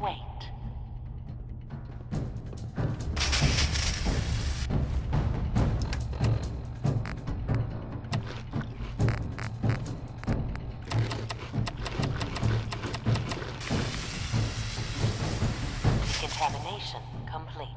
wait. Decontamination complete.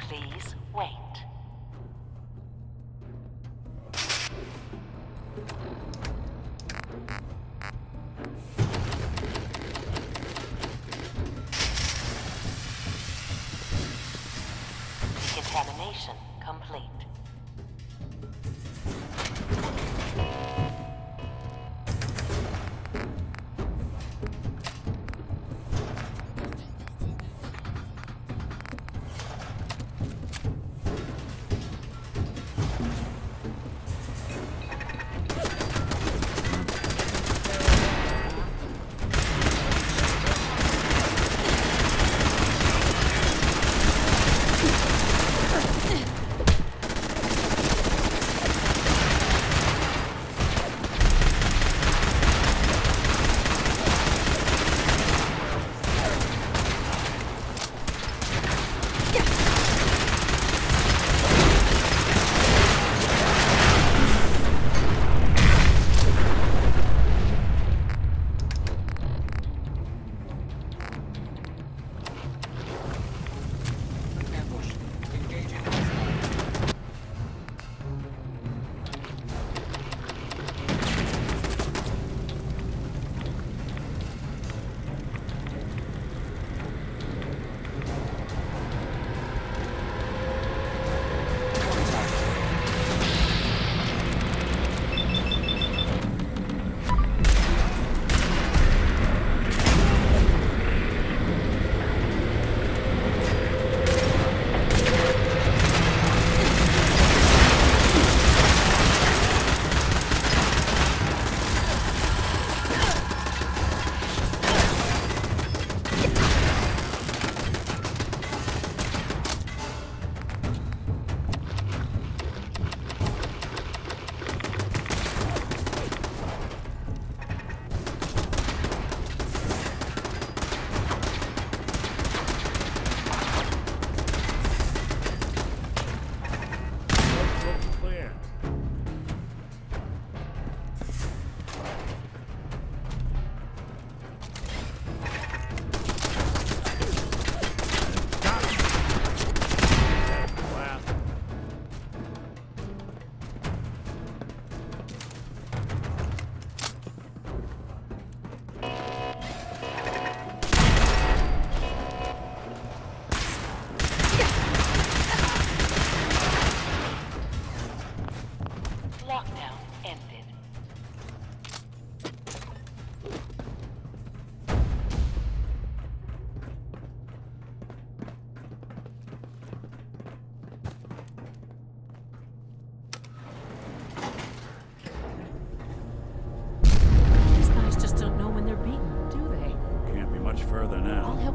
Please wait. Decontamination complete.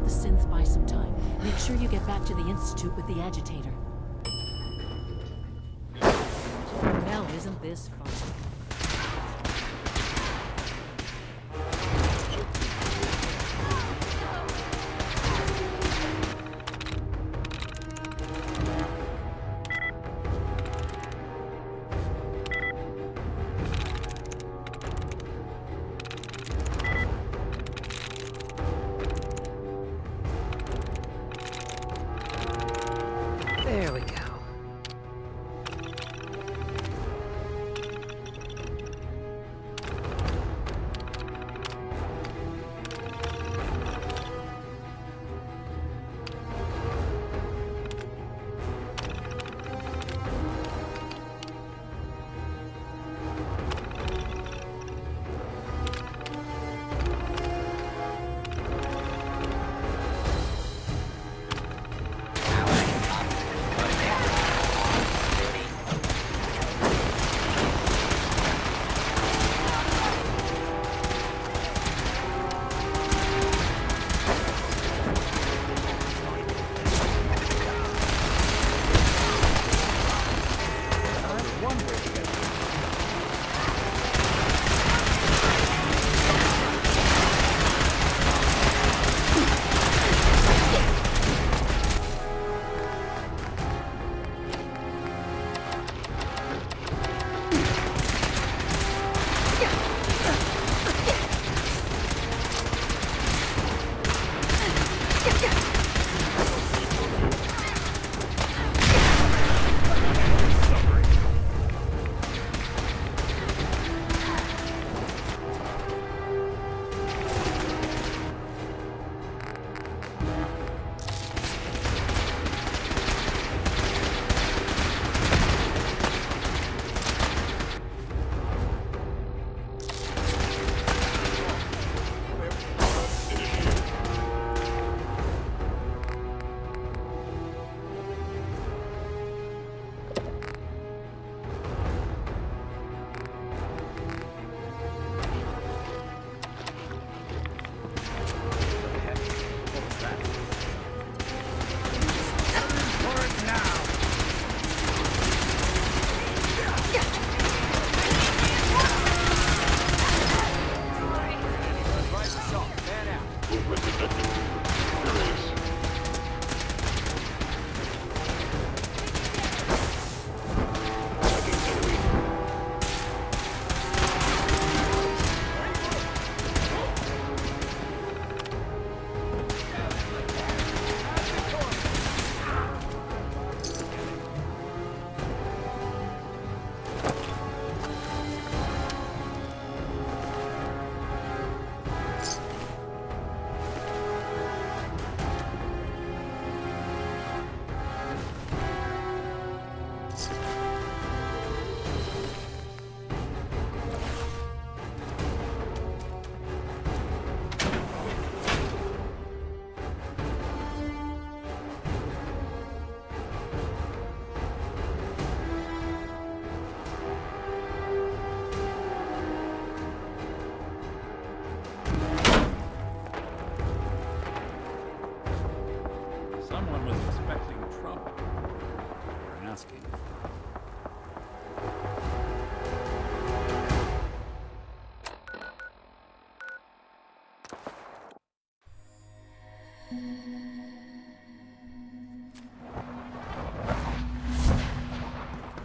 the synth buy some time. Make sure you get back to the Institute with the agitator. Well, isn't this fun? There we go.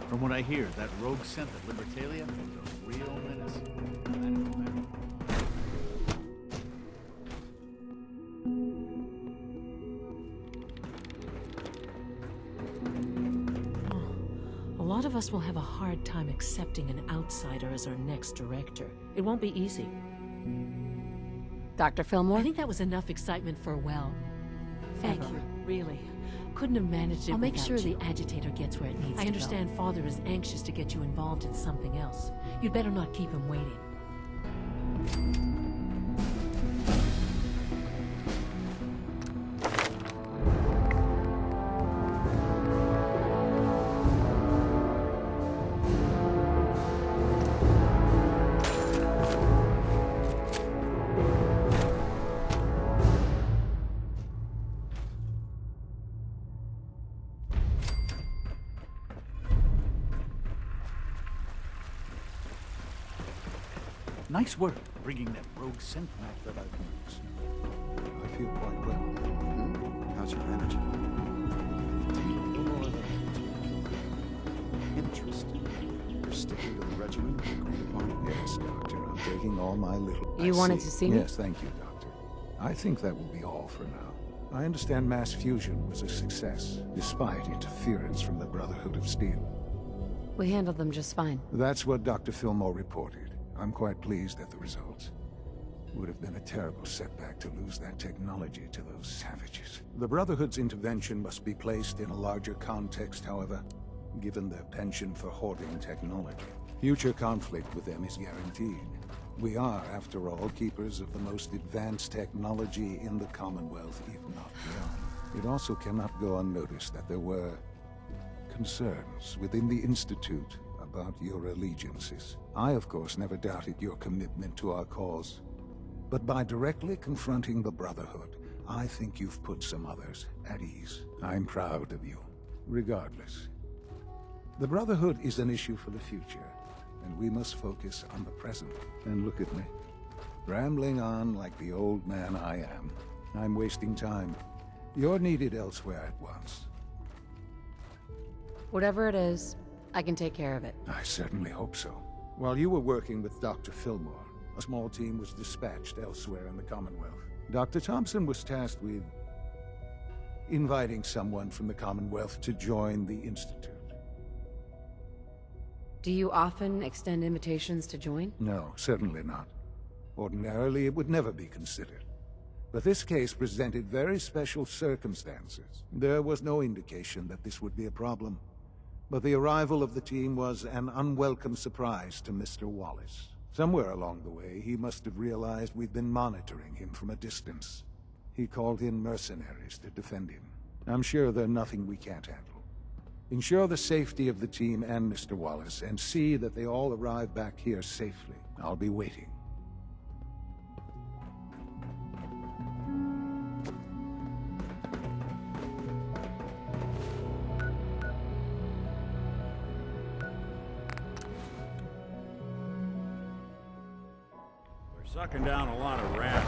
From what I hear, that rogue synth at Libertalia is a real menace. A lot of us will have a hard time accepting an outsider as our next director. It won't be easy. Dr. Fillmore? I think that was enough excitement for a while. Thank you, really. Couldn't have managed it. I'll make sure the agitator gets where it needs to go. I understand Father is anxious to get you involved in something else. You'd better not keep him waiting. Nice work bringing that rogue scent back that I've noticed. I feel quite well. How's your energy? Interesting. You're sticking to the regimen we agreed upon? Yes, Doctor. I'm taking all my little... You wanted to see me? Yes, thank you, Doctor. I think that will be all for now. I understand Mass Fusion was a success, despite interference from the Brotherhood of Steel. We handled them just fine. That's what Dr. Fillmore reported. I'm quite pleased at the results. Would have been a terrible setback to lose that technology to those savages. The Brotherhood's intervention must be placed in a larger context, however, given their penchant for hoarding technology. Future conflict with them is guaranteed. We are, after all, keepers of the most advanced technology in the Commonwealth, if not beyond. It also cannot go unnoticed that there were concerns within the Institute about your allegiances. I, of course, never doubted your commitment to our cause. But by directly confronting the Brotherhood, I think you've put some others at ease. I'm proud of you, regardless. The Brotherhood is an issue for the future, and we must focus on the present. And look at me, rambling on like the old man I am. I'm wasting time. You're needed elsewhere at once. Whatever it is, I can take care of it. I certainly hope so. While you were working with Dr. Fillmore, a small team was dispatched elsewhere in the Commonwealth. Dr. Thompson was tasked with inviting someone from the Commonwealth to join the Institute. Do you often extend invitations to join? No, certainly not. Ordinarily, it would never be considered. But this case presented very special circumstances. There was no indication that this would be a problem. But the arrival of the team was an unwelcome surprise to Mr. Wallace. Somewhere along the way, he must have realized we'd been monitoring him from a distance. He called in mercenaries to defend him. I'm sure they're nothing we can't handle. Ensure the safety of the team and Mr. Wallace, and see that they all arrive back here safely. I'll be waiting. Sucking down a lot of rats.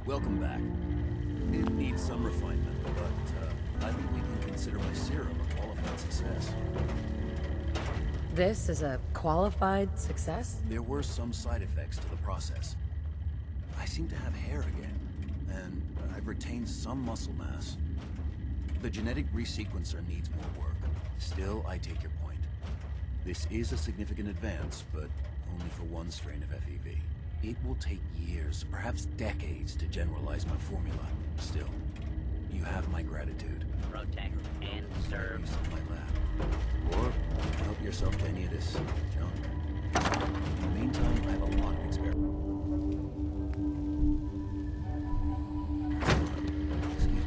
Welcome back. It needs some refinement, but I think we can consider my serum a qualified success. This is a qualified success? There were some side effects to the process. I seem to have hair again, and I've retained some muscle mass. The genetic resequencer needs more work. Still, I take your point. This is a significant advance, but only for one strain of FEV. It will take years, perhaps decades, to generalize my formula. Still, you have my gratitude. Protect and serve. Use of my lab. Or help yourself to any of this junk. In the meantime, I have a lot of experience. Excuse me.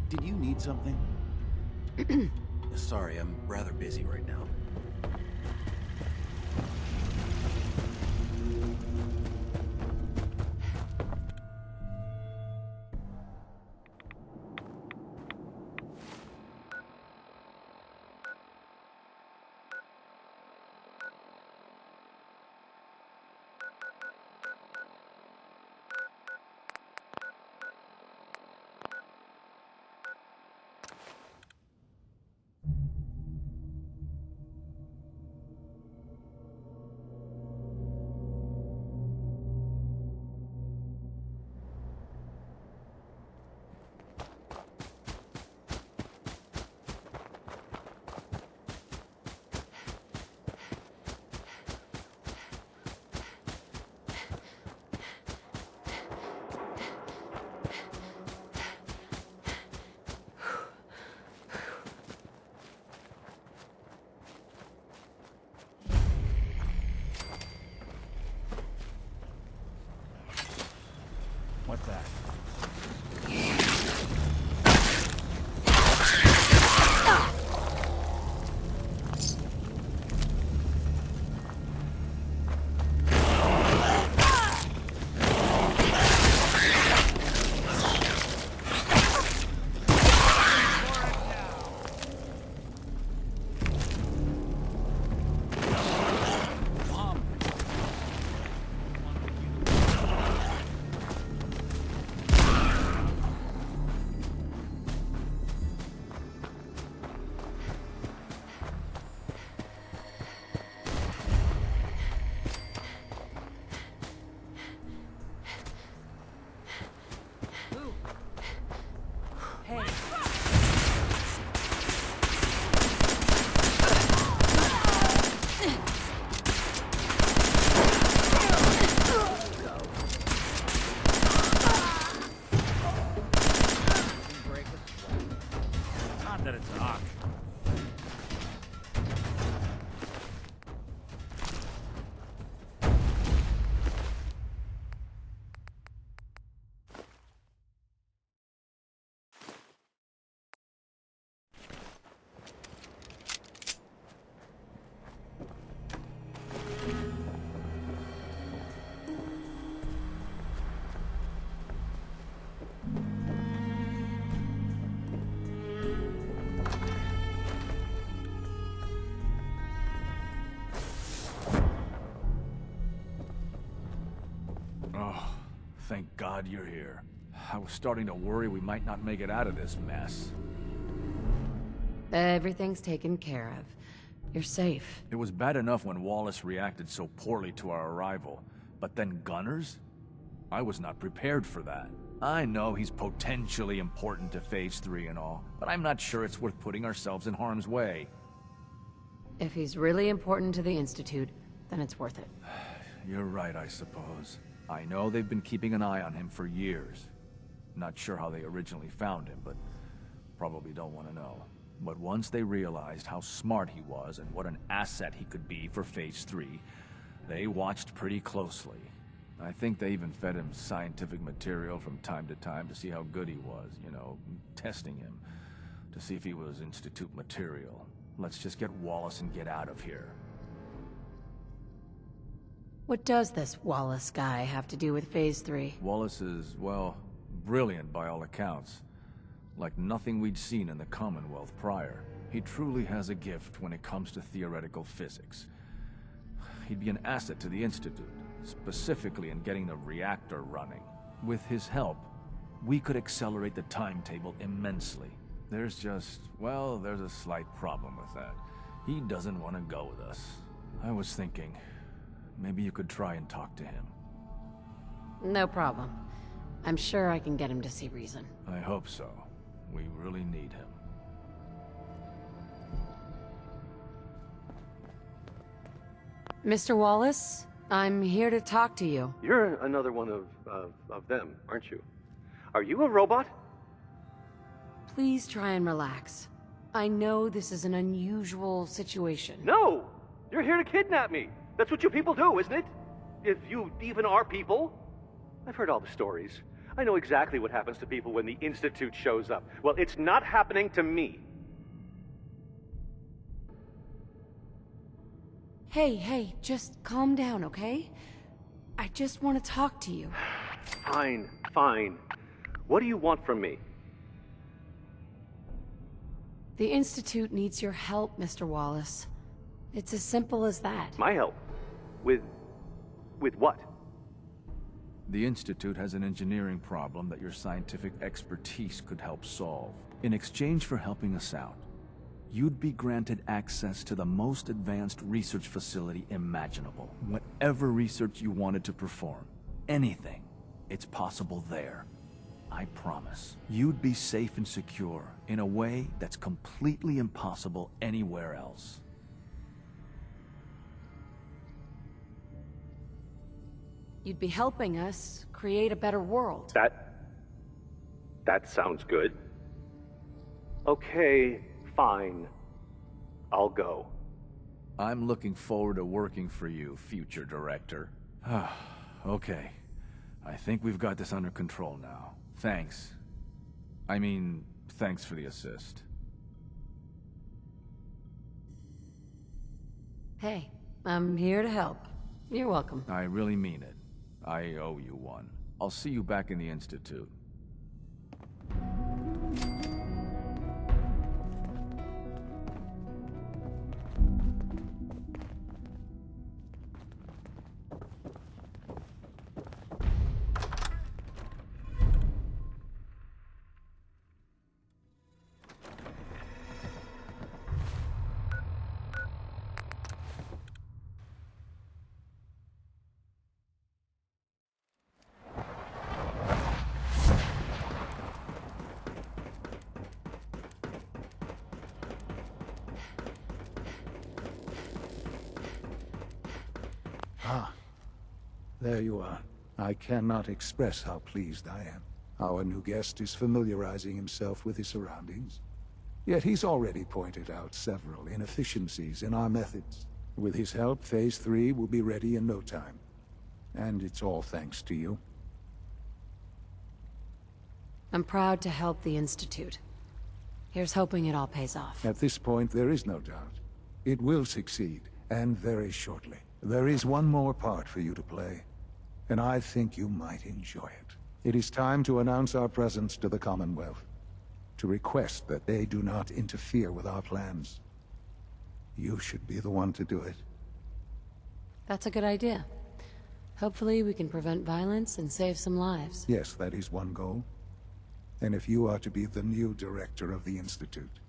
Did you need something? Sorry, I'm rather busy right now. thank God you're here. I was starting to worry we might not make it out of this mess. Everything's taken care of. You're safe. It was bad enough when Wallace reacted so poorly to our arrival, but then Gunners? I was not prepared for that. I know he's potentially important to Phase 3 and all, but I'm not sure it's worth putting ourselves in harm's way. If he's really important to the Institute, then it's worth it. You're right, I suppose. I know they've been keeping an eye on him for years. Not sure how they originally found him, but probably don't want to know. But once they realized how smart he was and what an asset he could be for Phase 3, they watched pretty closely. I think they even fed him scientific material from time to time to see how good he was, you know, testing him, to see if he was Institute material. Let's just get Wallace and get out of here. What does this Wallace guy have to do with Phase 3? Wallace is, well, brilliant by all accounts. Like nothing we'd seen in the Commonwealth prior. He truly has a gift when it comes to theoretical physics. He'd be an asset to the Institute, specifically in getting the reactor running. With his help, we could accelerate the timetable immensely. There's just, well, there's a slight problem with that. He doesn't want to go with us. I was thinking, maybe you could try and talk to him. No problem. I'm sure I can get him to see reason. I hope so. We really need him. Mr. Wallace, I'm here to talk to you. You're another one of them, aren't you? Are you a robot? Please try and relax. I know this is an unusual situation. No! You're here to kidnap me. That's what you people do, isn't it? If you even are people. I've heard all the stories. I know exactly what happens to people when the Institute shows up. Well, it's not happening to me. Hey, just calm down, okay? I just want to talk to you. Fine. What do you want from me? The Institute needs your help, Mr. Wallace. It's as simple as that. My help? With what? The Institute has an engineering problem that your scientific expertise could help solve. In exchange for helping us out, you'd be granted access to the most advanced research facility imaginable. Whatever research you wanted to perform, anything, it's possible there. I promise. You'd be safe and secure in a way that's completely impossible anywhere else. You'd be helping us create a better world. That sounds good. Okay, fine. I'll go. I'm looking forward to working for you, future director. Okay. I think we've got this under control now. Thanks. I mean, thanks for the assist. Hey, I'm here to help. You're welcome. I really mean it. I owe you one. I'll see you back in the Institute. There you are. I cannot express how pleased I am. Our new guest is familiarizing himself with his surroundings. Yet he's already pointed out several inefficiencies in our methods. With his help, Phase 3 will be ready in no time. And it's all thanks to you. I'm proud to help the Institute. Here's hoping it all pays off. At this point, there is no doubt. It will succeed, and very shortly. There is one more part for you to play, and I think you might enjoy it. It is time to announce our presence to the Commonwealth, to request that they do not interfere with our plans. You should be the one to do it. That's a good idea. Hopefully we can prevent violence and save some lives. Yes, that is one goal. And if you are to be the new director of the Institute,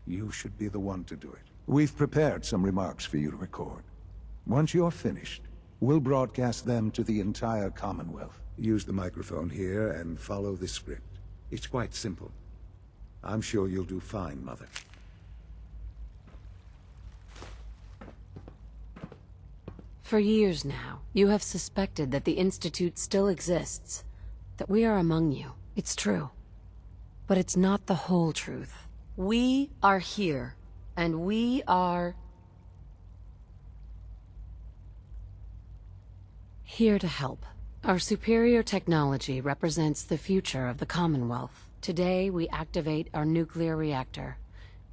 you should be the one to do it. We've prepared some remarks for you to record. Once you're finished, we'll broadcast them to the entire Commonwealth. Use the microphone here and follow the script. It's quite simple. I'm sure you'll do fine, Mother. For years now, you have suspected that the Institute still exists, that we are among you. It's true. But it's not the whole truth. We are here, and we are here to help. Our superior technology represents the future of the Commonwealth. Today, we activate our nuclear reactor,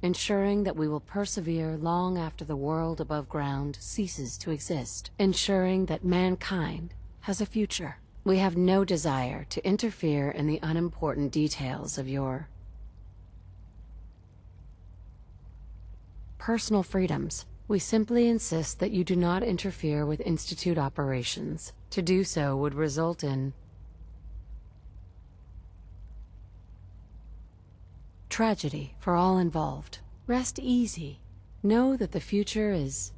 ensuring that we will persevere long after the world above ground ceases to exist, ensuring that mankind has a future. We have no desire to interfere in the unimportant details of your personal freedoms. We simply insist that you do not interfere with Institute operations. To do so would result in tragedy for all involved. Rest easy. Know that the future is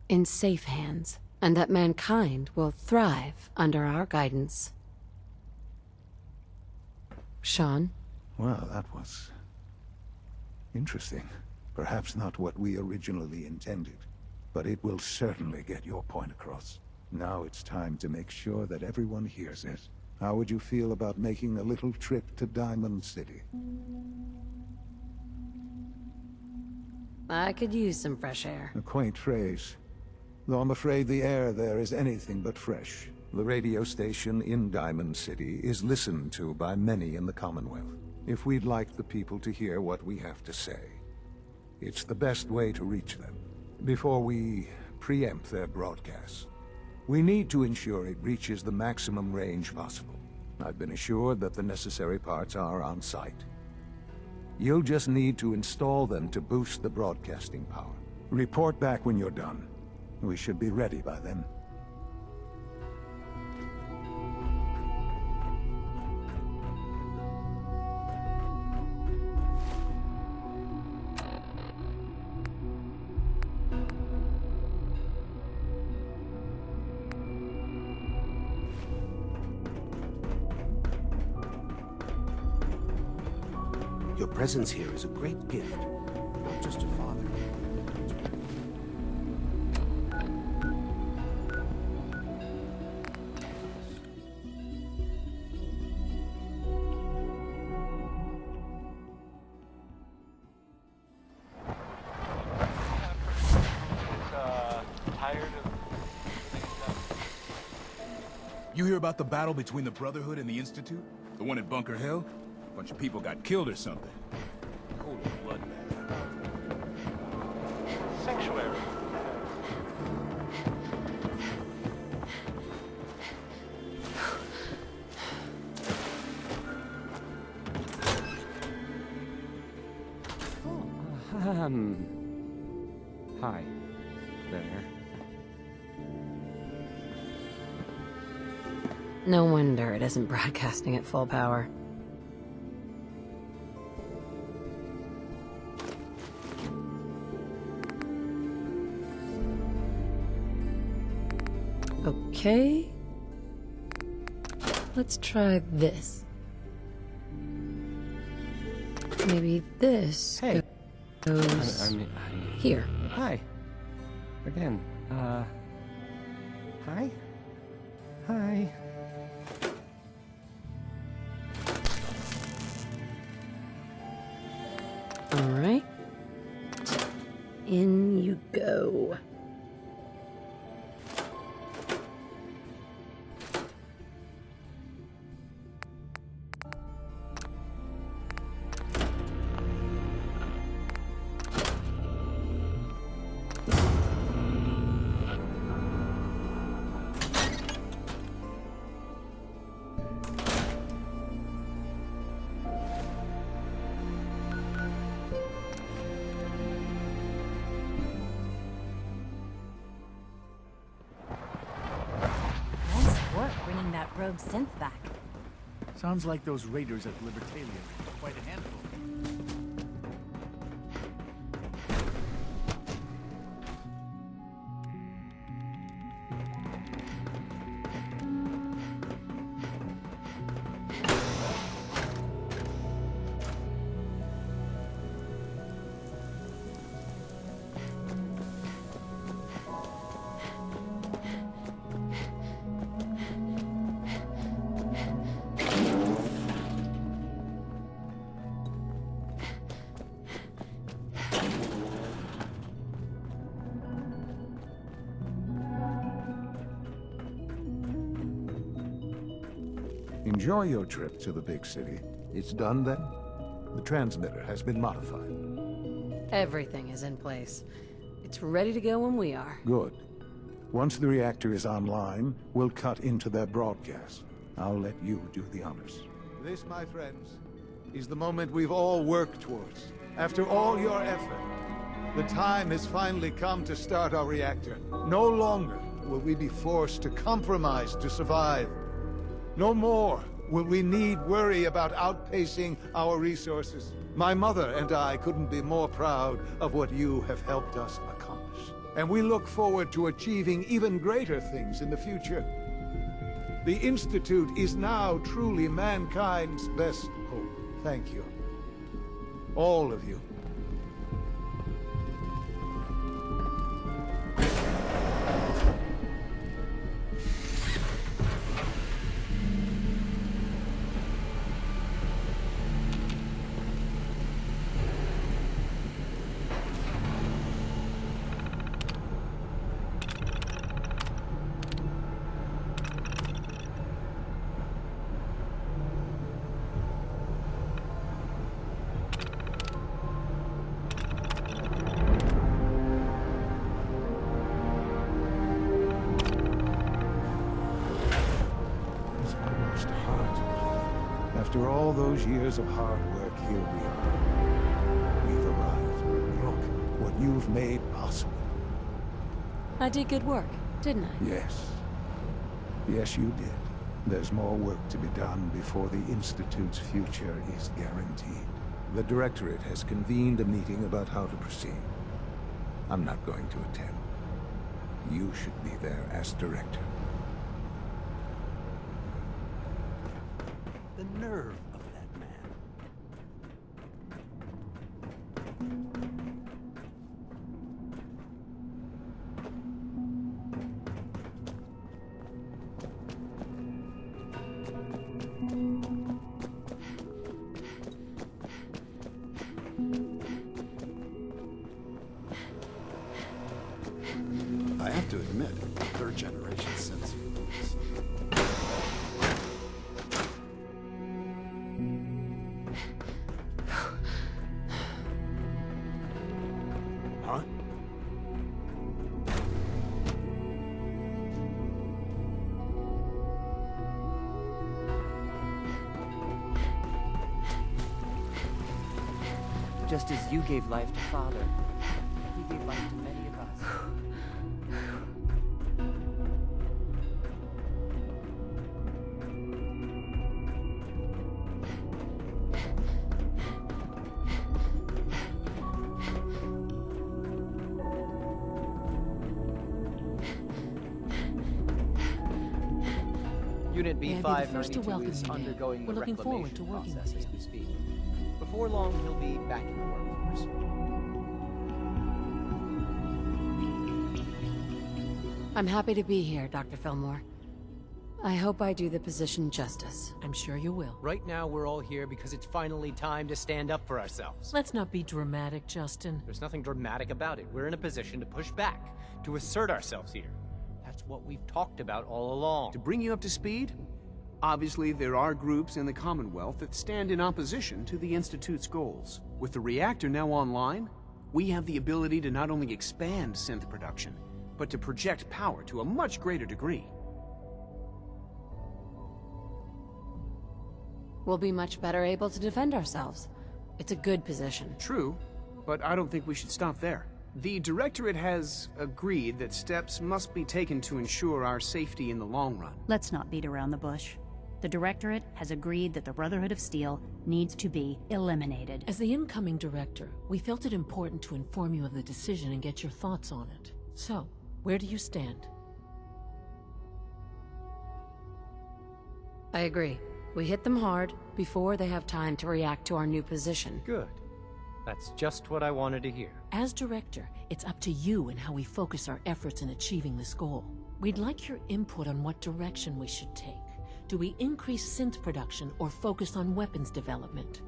in safe hands, and that mankind will thrive under our guidance. Sean? Well, that was interesting. Perhaps not what we originally intended, but it will certainly get your point across. Now it's time to make sure that everyone hears it. How would you feel about making a little trip to Diamond City? I could use some fresh air. A quaint phrase, though I'm afraid the air there is anything but fresh. The radio station in Diamond City is listened to by many in the Commonwealth. If we'd like the people to hear what we have to say, it's the best way to reach them. Before we preempt their broadcasts, we need to ensure it reaches the maximum range possible. I've been assured that the necessary parts are on site. You'll just need to install them to boost the broadcasting power. Report back when you're done. We should be ready by then. Your presence here is a great gift, not just a father. You hear about the battle between the Brotherhood and the Institute? The one at Bunker Hill? A bunch of people got killed or something. Total bloodbath. Sanctuary. Hi. There. No wonder it isn't broadcasting at full power. Okay. Let's try this. Maybe this goes I mean, here. Hi. Again. Hi? Hi. All right. In you go. bringing that rogue synth back. Sounds like those raiders at Libertalia are quite a handful. Enjoy your trip to the big city. It's done then? The transmitter has been modified. Everything is in place. It's ready to go when we are. Good. Once the reactor is online, we'll cut into their broadcast. I'll let you do the honors. This, my friends, is the moment we've all worked towards. After all your effort, the time has finally come to start our reactor. No longer will we be forced to compromise to survive. No more will we need worry about outpacing our resources. My mother and I couldn't be more proud of what you have helped us accomplish. And we look forward to achieving even greater things in the future. The Institute is now truly mankind's best hope. Thank you. All of you. After all those years of hard work, here we are. We've arrived. Look what you've made possible. I did good work, didn't I? Yes. Yes, you did. There's more work to be done before the Institute's future is guaranteed. The Directorate has convened a meeting about how to proceed. I'm not going to attend. You should be there as Director. The nerve of that man. I have to admit, third generation sense. Huh? Just as you gave life to Father, he gave life to many of us. Unit May I be the first to B592 welcome is you, Dad. undergoing We're the looking forward reclamation to working process with as you. we speak. Before long, he'll be back in the workforce. I'm happy to be here, Dr. Fillmore. I hope I do the position justice. I'm sure you will. Right now, we're all here because it's finally time to stand up for ourselves. Let's not be dramatic, Justin. There's nothing dramatic about it. We're in a position to push back, to assert ourselves here. That's what we've talked about all along. To bring you up to speed, obviously there are groups in the Commonwealth that stand in opposition to the Institute's goals. With the reactor now online, we have the ability to not only expand synth production, but to project power to a much greater degree. We'll be much better able to defend ourselves. It's a good position. True, but I don't think we should stop there. The Directorate has agreed that steps must be taken to ensure our safety in the long run. Let's not beat around the bush. The Directorate has agreed that the Brotherhood of Steel needs to be eliminated. As the incoming director, we felt it important to inform you of the decision and get your thoughts on it. So, where do you stand? I agree. We hit them hard before they have time to react to our new position. Good. That's just what I wanted to hear. As director, it's up to you and how we focus our efforts in achieving this goal. We'd like your input on what direction we should take. Do we increase synth production or focus on weapons development?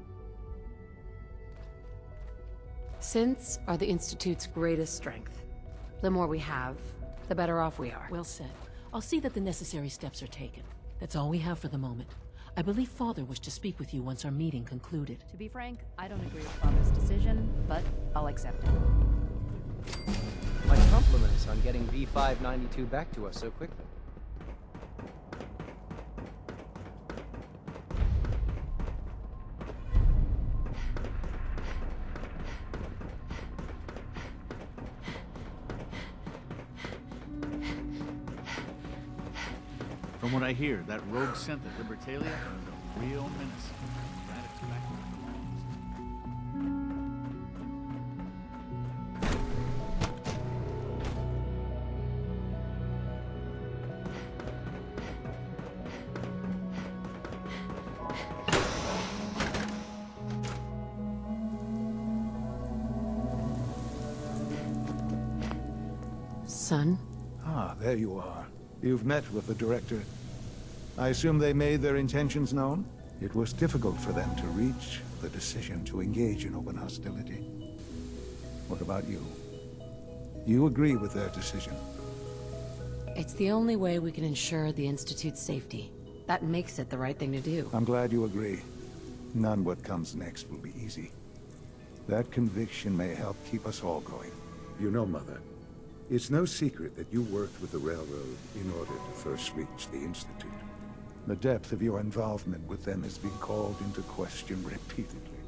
Synths are the Institute's greatest strength. The more we have, the better off we are. Well said. I'll see that the necessary steps are taken. That's all we have for the moment. I believe Father wished to speak with you once our meeting concluded. To be frank, I don't agree with Father's decision, but I'll accept it. My compliments on getting V592 back to us so quickly. From what I hear, that rogue synth at Libertalia is a real menace. Can't expect Son? Ah, there you are. You've met with the Director. I assume they made their intentions known? It was difficult for them to reach the decision to engage in open hostility. What about you? You agree with their decision? It's the only way we can ensure the Institute's safety. That makes it the right thing to do. I'm glad you agree. None what comes next will be easy. That conviction may help keep us all going. You know, Mother, it's no secret that you worked with the Railroad in order to first reach the Institute. The depth of your involvement with them has been called into question repeatedly.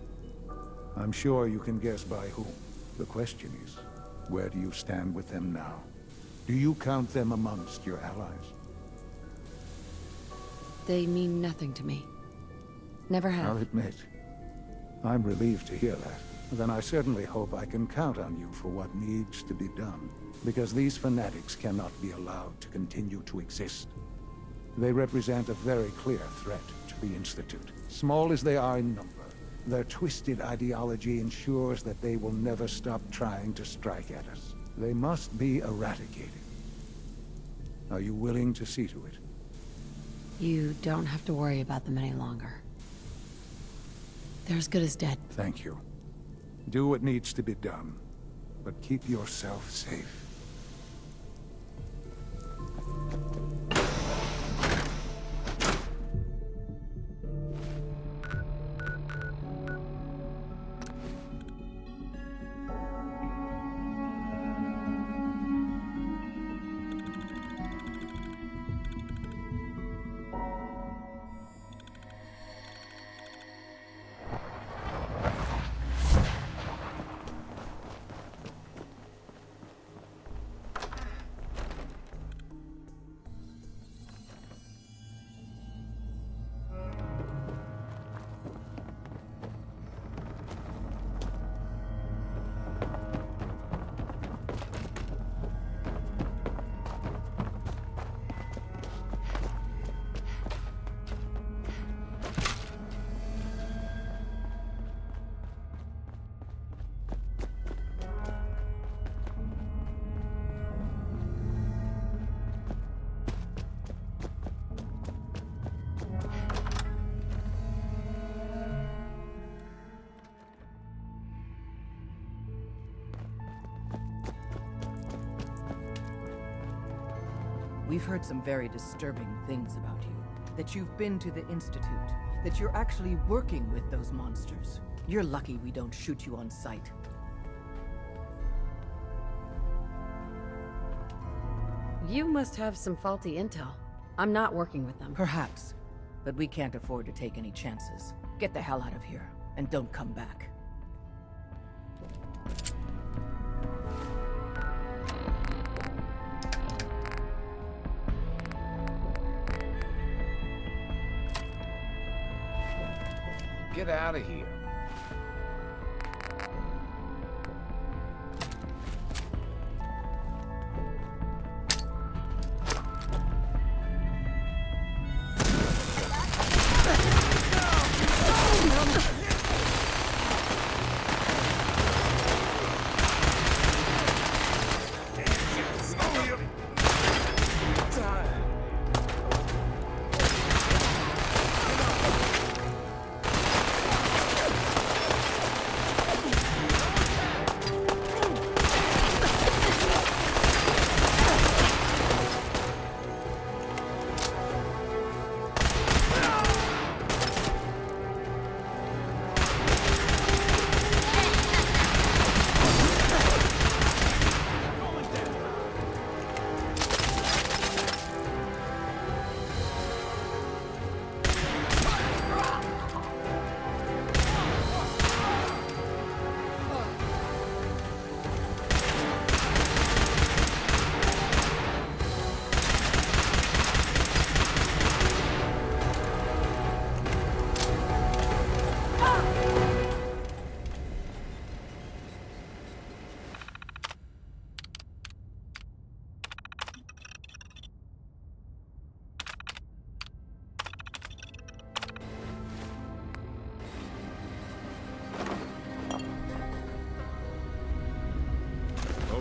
I'm sure you can guess by whom. The question is, where do you stand with them now? Do you count them amongst your allies? They mean nothing to me. Never have. I'll admit, I'm relieved to hear that. Then I certainly hope I can count on you for what needs to be done. Because these fanatics cannot be allowed to continue to exist. They represent a very clear threat to the Institute. Small as they are in number, their twisted ideology ensures that they will never stop trying to strike at us. They must be eradicated. Are you willing to see to it? You don't have to worry about them any longer. They're as good as dead. Thank you. Do what needs to be done, but keep yourself safe. We've heard some very disturbing things about you. That you've been to the Institute. That you're actually working with those monsters. You're lucky we don't shoot you on sight. You must have some faulty intel. I'm not working with them. Perhaps. But we can't afford to take any chances. Get the hell out of here, and don't come back. get out of here.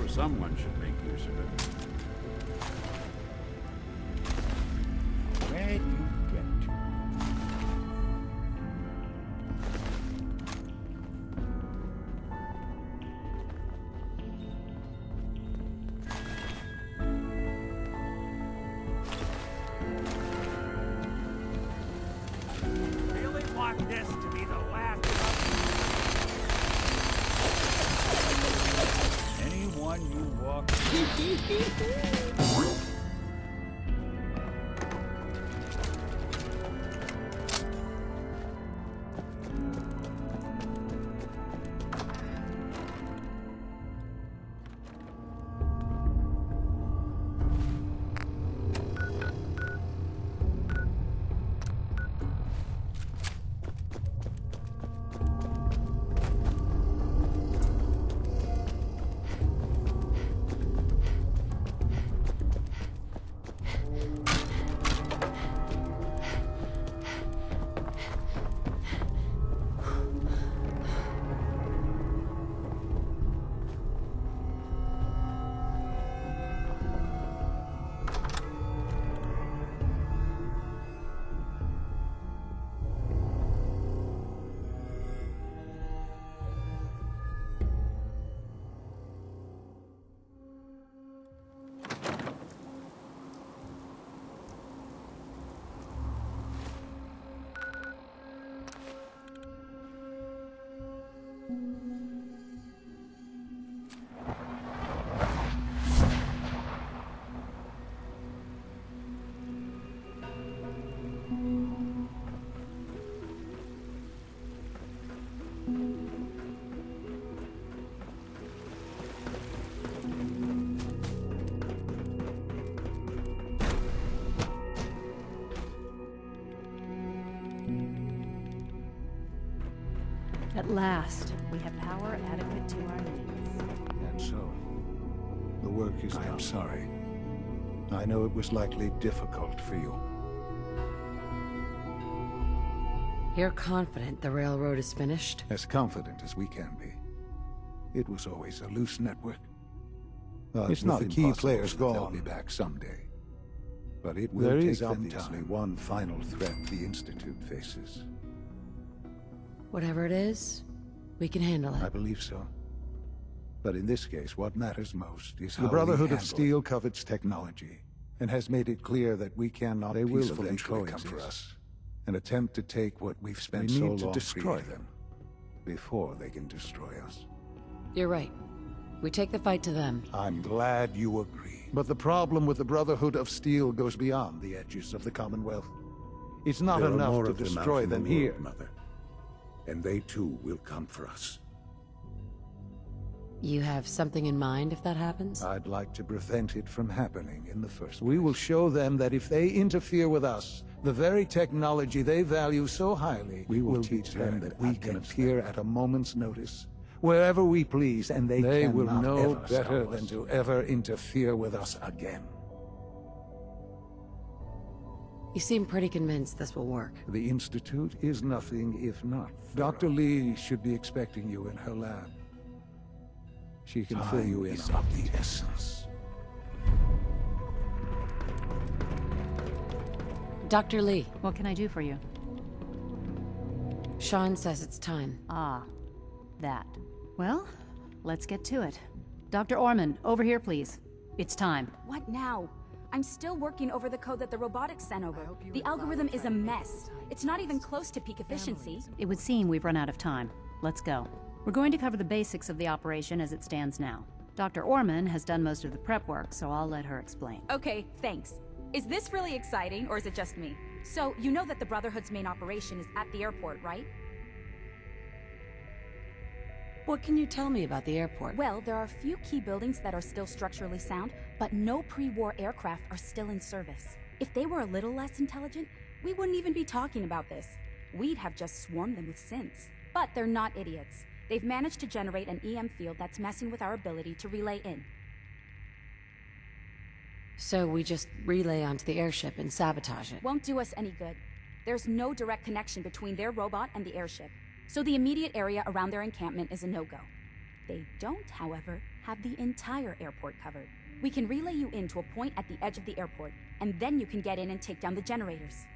Someone should make use of it. Where'd you get to? Really want this to be the last Anyone you walk... At last, we have power adequate to our needs. And so, the work is done. I am sorry. I know it was likely difficult for you. You're confident the railroad is finished? As confident as we can be. It was always a loose network. It's not the key players gone. They'll be back someday. But it will take obviously one final threat the Institute faces. Whatever it is, we can handle it. I believe so. But in this case, what matters most is how the Brotherhood of Steel covets technology, and has made it clear that we cannot peacefully come for us, and attempt to take what we've spent so long to destroy them before they can destroy us. You're right. We take the fight to them. I'm glad you agree. But the problem with the Brotherhood of Steel goes beyond the edges of the Commonwealth. It's not enough to destroy them here. Mother. And they too will come for us. You have something in mind if that happens? I'd like to prevent it from happening in the first place. We will show them that if they interfere with us, The very technology they value so highly will teach them that we can appear at a moment's notice, wherever we please, and they will know better than to ever interfere with us again. You seem pretty convinced this will work. The Institute is nothing if not. Dr. Lee should be expecting you in her lab. She can fill you in on the essence. Dr. Lee. What can I do for you? Sean says it's time. Ah, that. Well, let's get to it. Dr. Orman, over here, please. It's time. What now? I'm still working over the code that the robotics sent over. The algorithm is a mess. It's not even close to peak efficiency. It would seem we've run out of time. Let's go. We're going to cover the basics of the operation as it stands now. Dr. Orman has done most of the prep work, so I'll let her explain. Okay, thanks. Is this really exciting, or is it just me? So, you know that the Brotherhood's main operation is at the airport, right? What can you tell me about the airport? Well, there are a few key buildings that are still structurally sound, but no pre-war aircraft are still in service. If they were a little less intelligent, we wouldn't even be talking about this. We'd have just swarmed them with synths. But they're not idiots. They've managed to generate an EM field that's messing with our ability to relay in. So we just relay onto the airship and sabotage it? Won't do us any good. There's no direct connection between their robot and the airship, so the immediate area around their encampment is a no-go. They don't, however, have the entire airport covered. We can relay you in to a point at the edge of the airport, and then you can get in and take down the generators.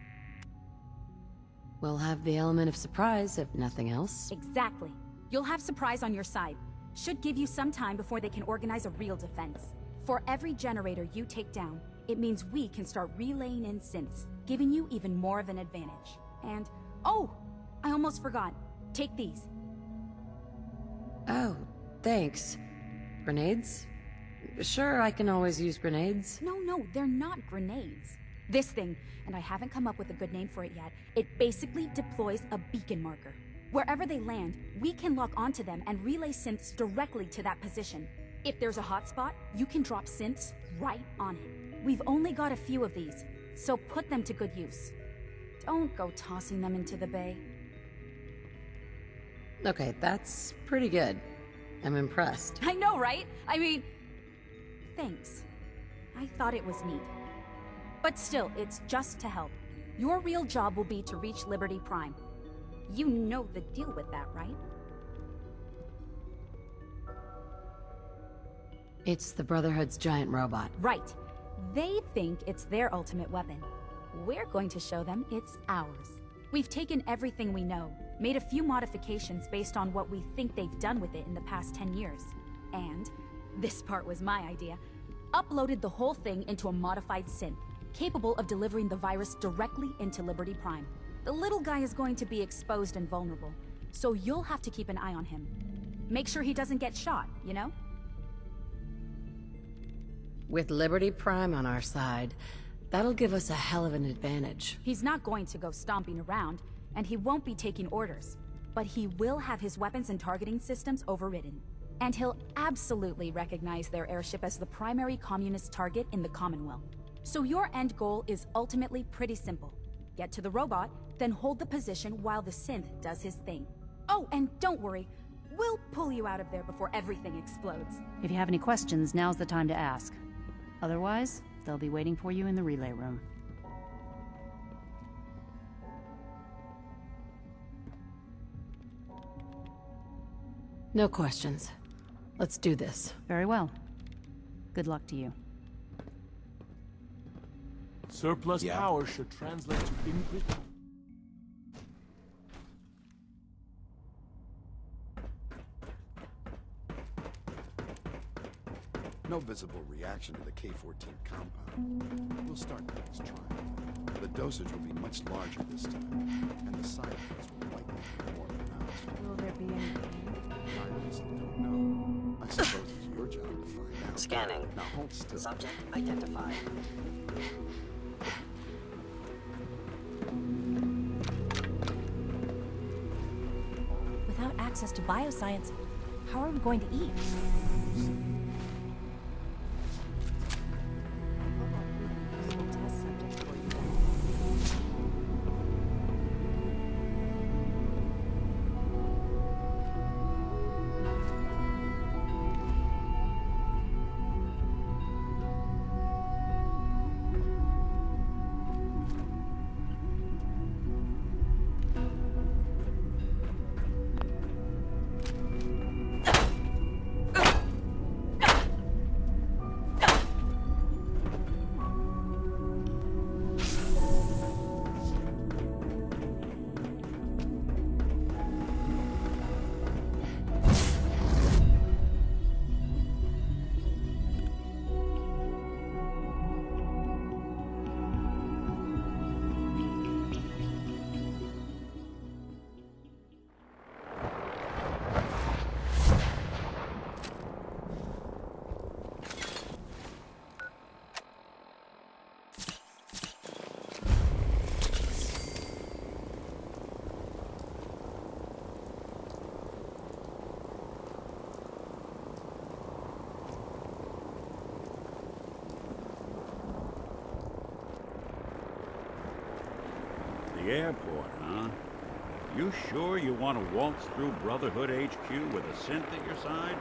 We'll have the element of surprise, if nothing else. Exactly. You'll have surprise on your side. Should give you some time before they can organize a real defense. For every generator you take down, it means we can start relaying in synths, giving you even more of an advantage. And, oh, I almost forgot. Take these. Oh, thanks. Grenades? Sure, I can always use grenades. No, they're not grenades. This thing, and I haven't come up with a good name for it yet, it basically deploys a beacon marker. Wherever they land, we can lock onto them and relay synths directly to that position. If there's a hotspot, you can drop synths right on it. We've only got a few of these, so put them to good use. Don't go tossing them into the bay. Okay, that's pretty good. I'm impressed. I know, right? I mean, thanks. I thought it was neat. But still, it's just to help. Your real job will be to reach Liberty Prime. You know the deal with that, right? It's the Brotherhood's giant robot. Right. They think it's their ultimate weapon. We're going to show them it's ours. We've taken everything we know, made a few modifications based on what we think they've done with it in the past 10 years. And, this part was my idea, uploaded the whole thing into a modified synth, capable of delivering the virus directly into Liberty Prime. The little guy is going to be exposed and vulnerable, so you'll have to keep an eye on him. Make sure he doesn't get shot, you know? With Liberty Prime on our side, that'll give us a hell of an advantage. He's not going to go stomping around, and he won't be taking orders. But he will have his weapons and targeting systems overridden. And he'll absolutely recognize their airship as the primary communist target in the Commonwealth. So your end goal is ultimately pretty simple. Get to the robot, then hold the position while the synth does his thing. Oh, and don't worry, we'll pull you out of there before everything explodes. If you have any questions, now's the time to ask. Otherwise, they'll be waiting for you in the relay room. No questions. Let's do this. Very well. Good luck to you. Surplus power should translate to increase. No visible reaction to the K-14 compound. We'll start the next trial. The dosage will be much larger this time, and the side effects will likely be more pronounced. Will there be any pain? I honestly don't know. I suppose it's your job to find out. Scanning. Now hold still. Subject identified. Without access to bioscience, how are we going to eat? The airport, huh? You sure you want to waltz through Brotherhood HQ with a synth at your side?